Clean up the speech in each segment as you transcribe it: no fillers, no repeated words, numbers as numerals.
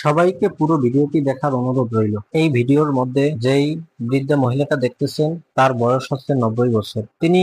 সবাইকে পুরো ভিডিওটি দেখার অনুরোধ রইল। এই ভিডিওর মধ্যে যেই বৃদ্ধা মহিলাটা দেখতেছেন তার বয়স হচ্ছে 90 বছর। তিনি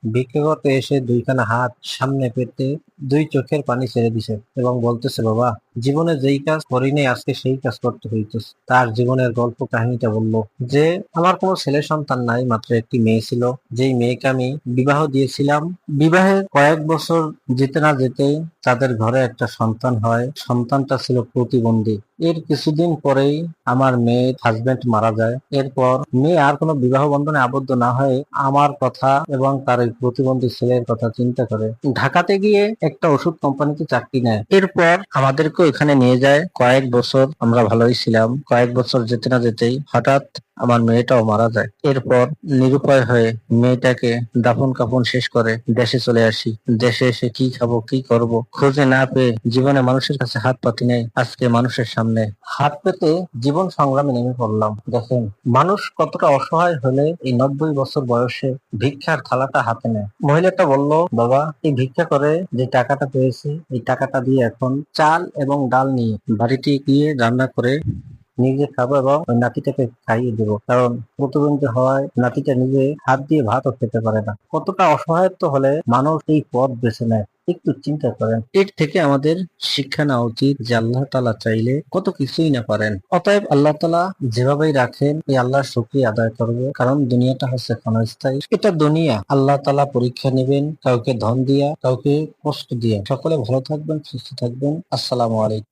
ভিক্ষা করতে এসে দুইখানা হাত সামনে পেতে দুই চোখের পানি ছেড়ে দিছে এবং বলতেছে, বাবা, জীবনে যেই কাজ করিনি আজকে সেই কাজ করতে হইতেছে। তার জীবনের গল্প কাহিনীটা বলল যে আমার কোনো ছেলে সন্তান নাই, মাত্র একটি মেয়ে ছিল, যেই মেয়েকে আমি বিবাহ দিয়েছিলাম। বিবাহের কয়েক বছর যেতে না যেতেই তাদের ঘরে একটা সন্তান হয়। সন্তানটা ছিল প্রতিবন্ধী। এর কিছুদিন পরেই আমার মেয়ের হাজবেন্ড মারা যায়। এরপর মেয়ে আর কোনো বিবাহ বন্ধনে আবদ্ধ না হয়ে আমার কথা এবং তার এই প্রতিবন্ধী ছেলের কথা চিন্তা করে ঢাকাতে গিয়ে একটা ওষুধ কোম্পানিতে চাকরি নেয়। এরপর আমাদেরকে এখানে নিয়ে যায়। কয়েক বছর আমরা ভালোই ছিলাম। কয়েক বছর যেতে না যেতেই হঠাৎ আমার মেয়েটাও মারা যায়। এরপর নিরুপায় হয়ে মেয়েটাকে দাফন কাফন শেষ করে দেশে চলে আসি। দেশে এসে কি খাবো কি করব খুঁজে না পেয়ে জীবনে মানুষের কাছে হাত পাতি নেই, আজকে মানুষের সামনে হাত পেতে জীবন সংগ্রামে নেমে পড়লাম। দেখেন মানুষ কতটা অসহায় হলে এই 90 বছর বয়সে ভিক্ষার থালাটা হাতে নেয়। মহিলাটা বলল, বাবা, এই ভিক্ষা করে যে টাকাটা পেয়েছি এই টাকাটা দিয়ে এখন চাল এবং ডাল নিয়ে বাড়িতে গিয়ে রান্না করে নিজে খাবো এবং ওই নাতিটাকে খাইয়ে দেবো, কারণ প্রতিবন্ধী হওয়ায় নাতিটা নিজে হাত দিয়ে ভাতও খেতে পারে না। কতটা অসহায়ত্ব হলে মানুষ এই পথ বেছে নেয়, একটু চিন্তা করেন। এর থেকে আমাদের শিক্ষা নেওয়া উচিত যে আল্লাহ তাআলা চাইলে কত কিছুই না পারেন। অতএব আল্লাহ তাআলা যেভাবেই রাখেন এই আল্লাহর শুকরিয়া আদায় করবো, কারণ দুনিয়াটা হচ্ছে ক্ষণস্থায়ী। এটা দুনিয়া, আল্লাহ তাআলা পরীক্ষা নেবেন, কাউকে ধন দিয়া কাউকে কষ্ট দিয়া। সকলে ভালো থাকবেন, সুস্থ থাকবেন। আসসালামু আলাইকুম।